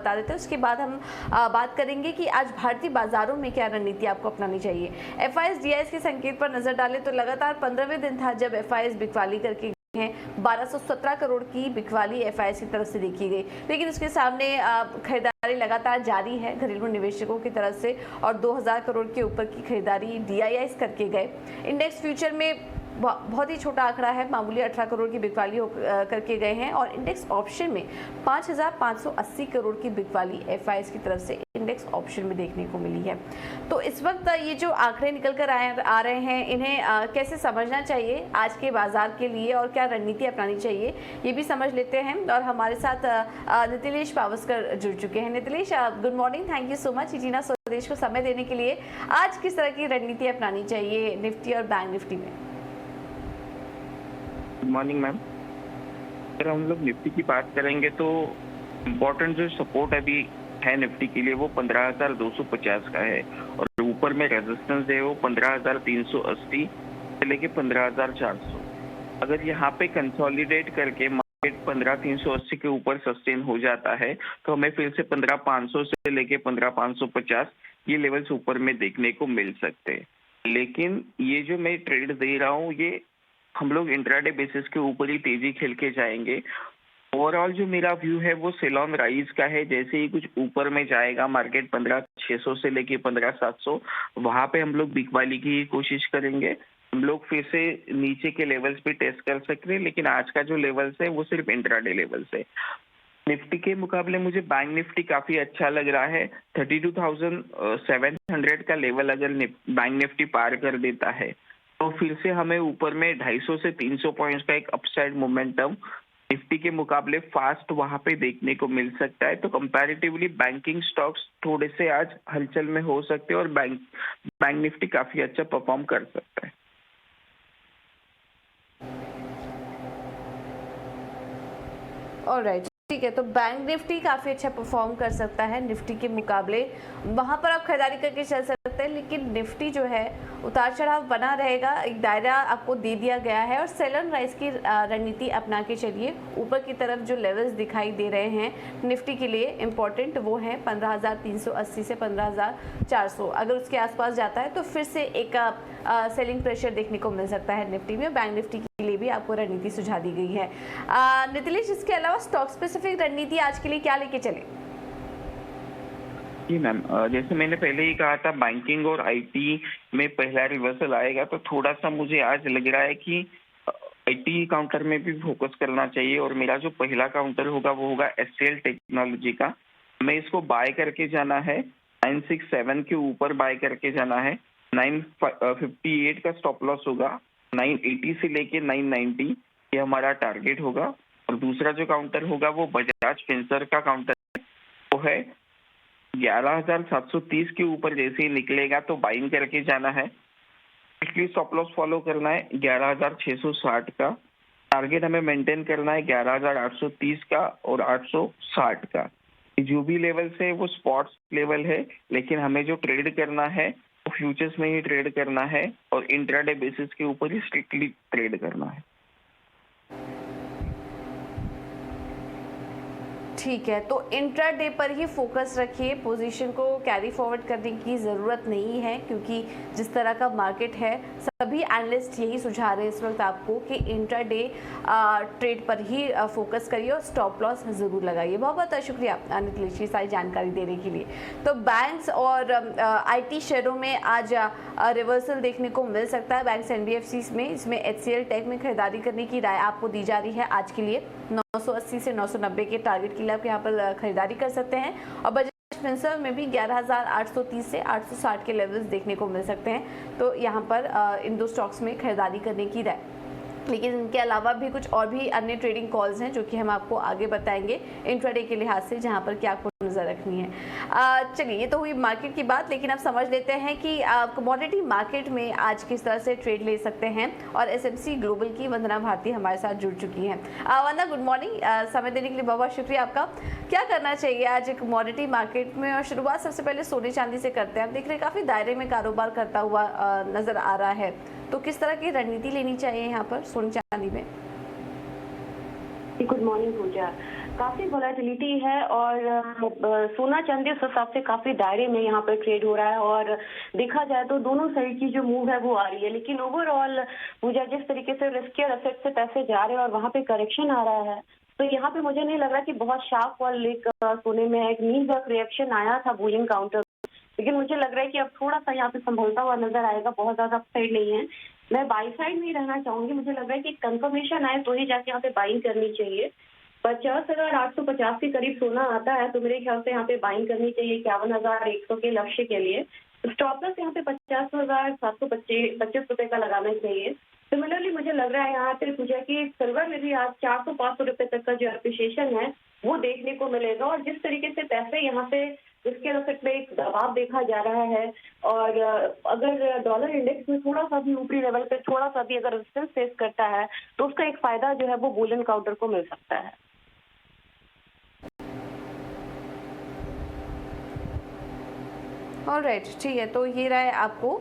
बता देते हैं, उसके बाद हम बात करेंगे कि आज भारतीय बाजारों में क्या रणनीति आपको अपनानी चाहिए। एफआईएस डीआईएस के संकेत पर नजर डालें तो लगातार 15वें दिन था जब एफआईएस बिकवाली करके हैं। 1217 करोड़ की बिकवाली एफआईएस की तरफ से देखी गई, लेकिन उसके सामने खरीदारी लगातार जारी है घरेलू निवेशकों की तरफ से और 2000 करोड़ के ऊपर की खरीदारी डीआईआईस करके गए। इंडेक्स फ्यूचर में बहुत ही छोटा आंकड़ा है, मामूली 18 करोड़ की बिकवाली करके गए हैं और इंडेक्स ऑप्शन में 5580 करोड़ की बिकवाली एफआईएस की तरफ से इंडेक्स ऑप्शन में देखने को मिली है। तो इस वक्त ये जो आंकड़े निकल कर आ रहे हैं, इन्हें कैसे समझना चाहिए आज के बाजार के लिए और क्या रणनीति अपनानी चाहिए, ये भी समझ लेते हैं। और हमारे साथ नितिलेश पावस्कर जुड़ चुके हैं। Nitilesh, good morning, thank you so much जीना स्वदेश को समय देने के लिए। आज किस तरह की रणनीति अपनानी चाहिए निफ्टी और बैंक निफ्टी में? Good morning ma'am. अगर हम लोग निफ्टी की बात करेंगे तो इम्पोर्टेंट जो सपोर्ट अभी है निफ्टी के लिए वो 15,250 का है और ऊपर में रेजिस्टेंस है वो 15,380 से लेके 15,400। अगर यहाँ पे कंसोलिडेट करके मार्केट 15,380 के ऊपर सस्टेन हो जाता है तो हमें फिर से 15,500 से लेके 15,550 ये लेवल्स ऊपर में देखने को मिल सकते हैं। लेकिन ये जो मैं ट्रेड दे रहा हूँ ये हम लोग इंट्राडे बेसिस के ऊपर ही तेजी खेल के जाएंगे। ओवरऑल जो मेरा व्यू है वो सेल ऑन राइज का है। जैसे ही कुछ ऊपर में जाएगा मार्केट 15,600 से लेके 15,700 वहां पे हम लोग बिकवाली की कोशिश करेंगे। हम लोग फिर से नीचे के लेवल्स पे टेस्ट कर सकते हैं, लेकिन आज का जो लेवल्स है वो सिर्फ इंट्राडे लेवल्स है। निफ्टी के मुकाबले मुझे बैंक निफ्टी काफी अच्छा लग रहा है। 32,700 का लेवल अगर बैंक निफ्टी पार कर देता है तो फिर से हमें ऊपर में 250 से 300 पॉइंट्स का एक अपसाइड मोमेंटम निफ्टी के मुकाबले फास्ट वहां पे देखने को मिल सकता है। तो कंपैरेटिवली बैंकिंग स्टॉक्स थोड़े से आज हलचल में हो सकते हैं और बैंक निफ्टी काफी अच्छा परफॉर्म कर सकता है। ऑलराइट, ठीक है। तो बैंक निफ्टी काफ़ी अच्छा परफॉर्म कर सकता है निफ्टी के मुकाबले, वहाँ पर आप खरीदारी करके चल सकते हैं। लेकिन निफ्टी जो है उतार चढ़ाव बना रहेगा, एक दायरा आपको दे दिया गया है और सेल ऑन राइज की रणनीति अपना के चलिए। ऊपर की तरफ जो लेवल्स दिखाई दे रहे हैं निफ्टी के लिए इम्पोर्टेंट वो है 15,380 से 15,400। अगर उसके आसपास जाता है तो फिर से एक सेलिंग प्रेशर देखने को मिल सकता है निफ्टी में। बैंक निफ्टी के लिए भी आपको रणनीति सुझा दी गई है। नितिलेश, इसके अलावा स्टॉक स्पेसिफिक रणनीति आज के लिए क्या लेके चले? जी मैम, जैसे मैंने पहले ही कहा था बैंकिंग और आईटी में पहला रिवर्सल आएगा तो थोड़ा सा मुझे आज लग रहा है कि आईटी काउंटर में भी फोकस करना चाहिए और मेरा जो पहला काउंटर होगा वो होगा एचसीएल टेक्नोलॉजी का। हमें इसको बाय करके जाना है, 967 के ऊपर बाय करके जाना है। 958 का स्टॉप लॉस होगा, 980 से लेके 990 ये हमारा टारगेट होगा। और दूसरा जो काउंटर होगा वो बजाज फिंसर का काउंटर वो है 11,730 के ऊपर जैसे ही निकलेगा तो बाइंग करके जाना है। इसलिए स्टॉप लॉस फॉलो करना है 11,660 का। टारगेट हमें मेंटेन करना है 11,830 का और 860 का। जो भी लेवल्स है वो स्पॉट्स लेवल है, लेकिन हमें जो ट्रेड करना है वो फ्यूचर्स में ही ट्रेड करना है और इंट्राडे बेसिस के ऊपर ही स्ट्रिक्टली ट्रेड करना है। ठीक है, तो इंट्राडे पर ही फोकस रखिए, पोजीशन को कैरी फॉरवर्ड करने की ज़रूरत नहीं है क्योंकि जिस तरह का मार्केट है सभी एनालिस्ट यही सुझा रहे हैं इस वक्त आपको कि इंट्राडे ट्रेड पर ही फोकस करिए और स्टॉप लॉस ज़रूर लगाइए। बहुत बहुत शुक्रिया नितिलेश जी सारी जानकारी देने के लिए। तो बैंक्स और आईटी शेयरों में आज रिवर्सल देखने को मिल सकता है। बैंक्स एनबीएफसी में, इसमें एचसीएल टेक में खरीदारी करने की राय आपको दी जा रही है आज के लिए। 980 से 990 के टारगेट के लिए आप यहाँ पर खरीदारी कर सकते हैं और बजाज फिंसर में भी 11,830 से 860 के लेवल्स देखने को मिल सकते हैं। तो यहाँ पर इन दो स्टॉक्स में खरीदारी करने की राय। लेकिन इनके अलावा भी कुछ और भी अन्य ट्रेडिंग कॉल्स हैं जो कि हम आपको आगे बताएंगे इंट्राडे के लिहाज से, जहां पर क्या आपको नजर रखनी है। चलिए, ये तो हुई मार्केट की बात, लेकिन अब समझ लेते हैं कि कमोडिटी मार्केट में आज किस तरह से ट्रेड ले सकते हैं। और एसएमसी ग्लोबल की वंदना भारती हमारे साथ जुड़ चुकी हैं। वंदना, गुड मॉर्निंग, समय देने के लिए बहुत बहुत शुक्रिया आपका। क्या करना चाहिए आज कमोडिटी मार्केट में? और शुरुआत सबसे पहले सोने चांदी से करते हैं। आप देख रहे हैं काफी दायरे में कारोबार करता हुआ नजर आ रहा है, तो किस तरह की रणनीति लेनी चाहिए यहाँ पर सोने चांदी में? गुड मॉर्निंग पूजा। काफी वोलेटिलिटी है और सोना चांदी उस हिसाब से काफी दायरे में यहाँ पर ट्रेड हो रहा है और देखा जाए तो दोनों साइड की जो मूव है वो आ रही है, लेकिन ओवरऑल पूजा जिस तरीके से रिस्कियर एसेट से पैसे जा रहे हैं और वहाँ पे करेक्शन आ रहा है, तो यहाँ पे मुझे नहीं लग रहा कि बहुत शार्प फॉल एक सोने में एक नीड ऑफ रिएक्शन आया था बुलियन काउंटर, लेकिन मुझे लग रहा है कि अब थोड़ा सा यहाँ पे संभलता हुआ नजर आएगा, बहुत ज्यादा अपसाइड नहीं है। मैं बाई साइड में ही रहना चाहूंगी, मुझे लग रहा है कि कंफर्मेशन आए तो ही जाके यहाँ पे बाइंग करनी चाहिए। 50,850 के करीब सोना आता है तो मेरे ख्याल से यहाँ पे बाइंग करनी चाहिए 51,100 के लक्ष्य के लिए। स्टॉप लॉस यहाँ पे 50,725 रुपए का लगाना चाहिए। सिमिलरली मुझे लग रहा है यहाँ पे पूछा कि सिल्वर में भी आज 400-500 रुपए तक का जो एप्रिसिएशन है वो देखने को मिलेगा और जिस तरीके से पैसे यहाँ पे इसके एसेट में एक दबाव देखा जा रहा है और अगर डॉलर इंडेक्स में थोड़ा सा भी ऊपरी लेवल पे थोड़ा सा भी अगर रेजिस्टेंस फेस करता है तो उसका एक फायदा जो है वो बुलियन काउंटर को मिल सकता है। ऑलराइट, ठीक है, तो ये राय आपको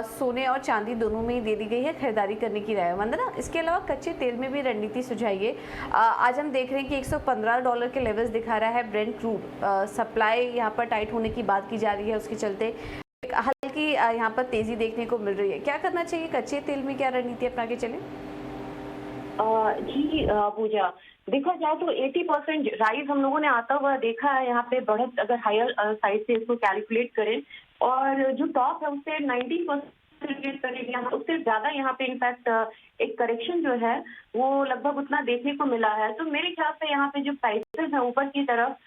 सोने और चांदी दोनों में ही दे दी गई है खरीदारी करने की राय। वंदना, इसके अलावा कच्चे तेल में भी रणनीति सुझाइए। आज हम देख रहे हैं कि $115 के लेवल्स दिखा रहा है ब्रेंट क्रूड। सप्लाई यहाँ पर टाइट होने की बात की जा रही है, उसके चलते एक हल्की यहाँ पर तेजी देखने को मिल रही है। क्या करना चाहिए, कच्चे तेल में क्या रणनीति अपना के चले? जी पूजा, देखा जाए तो 80% राइज हम लोगों ने आता हुआ देखा है यहाँ पे बढ़त, अगर हायर साइड से इसको कैलकुलेट करें और जो टॉप है उससे 19% करीब यहाँ, उससे ज्यादा यहाँ पे इनफैक्ट एक करेक्शन जो है वो लगभग उतना देखने को मिला है। तो मेरे ख्याल से यहाँ पे जो प्राइसेस है ऊपर की तरफ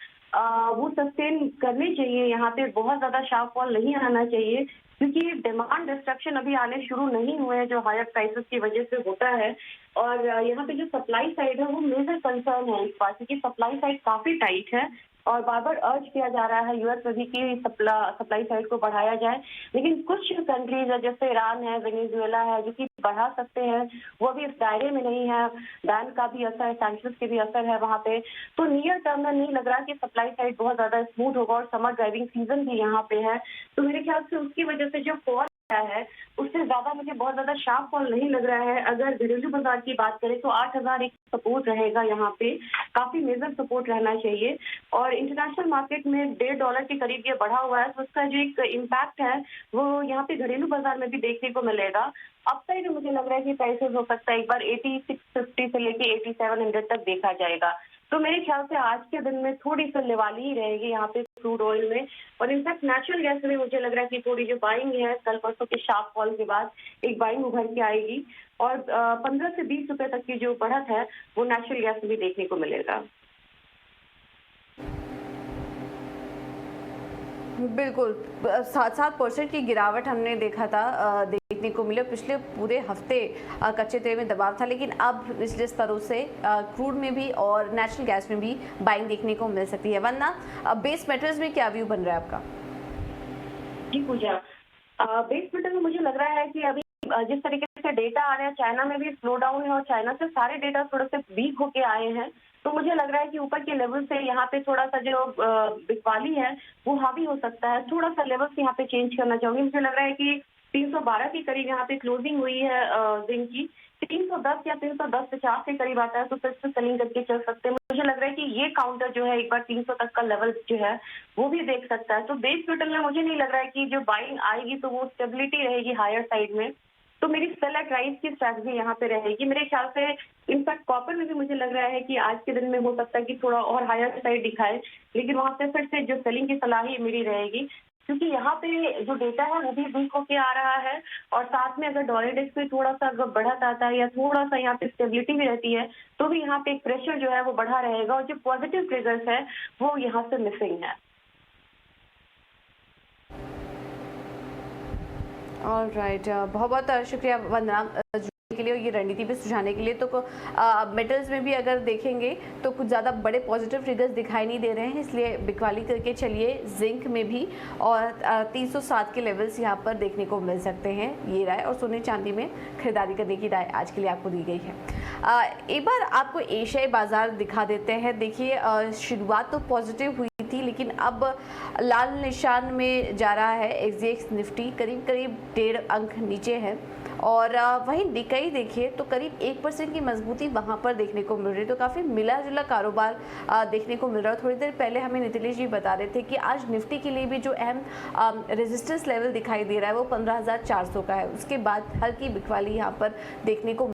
वो सस्टेन करने चाहिए, यहाँ पे बहुत ज्यादा शार्प फॉल नहीं आना चाहिए क्योंकि डिमांड डिस्ट्रक्शन अभी आने शुरू नहीं हुए हैं जो हायर प्राइसेस की वजह से होता है। और यहाँ पे जो सप्लाई साइड है वो मेजर कंसर्न है इस बात क्योंकि सप्लाई साइड काफी टाइट है और बार बार अर्ज किया जा रहा है यूएस में भी कि सप्लाई साइड को बढ़ाया जाए, लेकिन कुछ कंट्रीज है जैसे ईरान है, वेनेजुएला है जो कि बढ़ा सकते हैं, वो अभी इस दायरे में नहीं है। बैन का भी असर है, सैंक्शंस के भी असर है वहाँ पे, तो नियर टर्म में नहीं लग रहा कि सप्लाई साइड बहुत ज्यादा स्मूथ होगा और समर ड्राइविंग सीजन भी यहाँ पे है, तो मेरे ख्याल से उसकी वजह से जो फॉल है उससे ज्यादा मुझे बहुत ज्यादा शार्प फॉल नहीं लग रहा है। अगर घरेलू बाजार की बात करें तो 8,000 एक सपोर्ट रहेगा, यहाँ पे काफी मेजर सपोर्ट रहना चाहिए और इंटरनेशनल मार्केट में $1.5 के करीब ये बढ़ा हुआ है तो उसका जो एक इम्पैक्ट है वो यहाँ पे घरेलू बाजार में भी देखने को मिलेगा। अपसाइड में मुझे लग रहा है कि प्राइसेस हो सकता है एक बार 8650 से लेके 8700 तक देखा जाएगा, तो मेरे ख्याल से आज के दिन में थोड़ी सी लेवाली ही रहेगी यहाँ पे क्रूड ऑयल में और इनफैक्ट नेचुरल गैस में मुझे लग रहा है कि थोड़ी जो बाइंग है कल परसों के शार्प फॉल के बाद एक बाइंग उभर के आएगी और 15 से 20 रुपए तक की जो बढ़त है वो नेचुरल गैस में भी देखने को मिलेगा। बिल्कुल 7% की गिरावट हमने देखा था, देखने को मिले पिछले पूरे हफ्ते कच्चे तेल में दबाव था, लेकिन अब पिछले स्तरों से क्रूड में भी और नेचुरल गैस में भी बाइंग देखने को मिल सकती है। वरना बेस मेटल्स में क्या व्यू बन रहा है आपका? जी पूजा, बेस मेटल में मुझे लग रहा है कि अभी जिस तरीके से डेटा आ रहे हैं चाइना में भी स्लो डाउन है और चाइना से सारे डेटा थोड़े से वीक होके आए हैं, तो मुझे लग रहा है कि ऊपर के लेवल से यहाँ पे थोड़ा सा जो बिकवाली है वो हावी हो सकता है। थोड़ा सा लेवल से यहाँ पे चेंज करना चाहूंगी, मुझे लग रहा है कि 312 के करीब यहाँ पे क्लोजिंग हुई है जिंक की, 310 या 310.50 के करीब आता है तो फिर से सेलिंग करके चल सकते हैं। मुझे लग रहा है कि ये काउंटर जो है एक बार 300 तक का लेवल जो है वो भी देख सकता है, तो बेस मेटल में मुझे नहीं लग रहा है कि जो बाइंग आएगी तो वो स्टेबिलिटी रहेगी हायर साइड में, तो मेरी सेल एट राइज की स्ट्रैटेजी यहाँ पे रहेगी मेरे ख्याल से। इनफैक्ट कॉपर में भी मुझे लग रहा है कि आज के दिन में हो सकता है कि थोड़ा और हायर साइड दिखाए, लेकिन वहाँ पे फिर से जो सेलिंग की सलाह ही मेरी रहेगी क्योंकि यहाँ पे जो डेटा है वो भी वीक होके आ रहा है और साथ में अगर डॉलर इंडेक्स पे थोड़ा सा अगर बढ़त आता है या थोड़ा सा यहाँ पे स्टेबिलिटी भी रहती है तो भी यहाँ पे एक प्रेशर जो है वो बढ़ा रहेगा और जो पॉजिटिव ट्रिगर्स है वो यहाँ से मिसिंग है। ऑलराइट, बहुत बहुत शुक्रिया वंदना के लिए ये रणनीति भी सुझाने के लिए। तो मेटल्स में भी अगर देखेंगे तो कुछ ज़्यादा बड़े पॉजिटिव ट्रिगर्स दिखाई नहीं दे रहे हैं, इसलिए बिकवाली करके चलिए। जिंक में भी और 307 के लेवल्स यहाँ पर देखने को मिल सकते हैं, ये राय। और सोने चांदी में खरीदारी करने की राय आज के लिए आपको दी गई है। एक बार आपको एशियाई बाजार दिखा देते हैं। देखिए शुरुआत तो पॉजिटिव हुई थी लेकिन अब लाल निशान में जा रहा है। एक्सजेएक्स निफ्टी करीब करीब 1.5 अंक नीचे है और वहीं निकाई देखिए तो करीब 1% की मजबूती वहां पर देखने को मिल रही है, तो काफ़ी मिला जुला कारोबार देखने को मिल रहा है। थोड़ी देर पहले हमें नितिलेश जी बता रहे थे कि आज निफ्टी के लिए भी जो अहम रेजिस्टेंस लेवल दिखाई दे रहा है वो 15,400 का है। उसके बाद हल्की बिकवाली यहाँ पर देखने को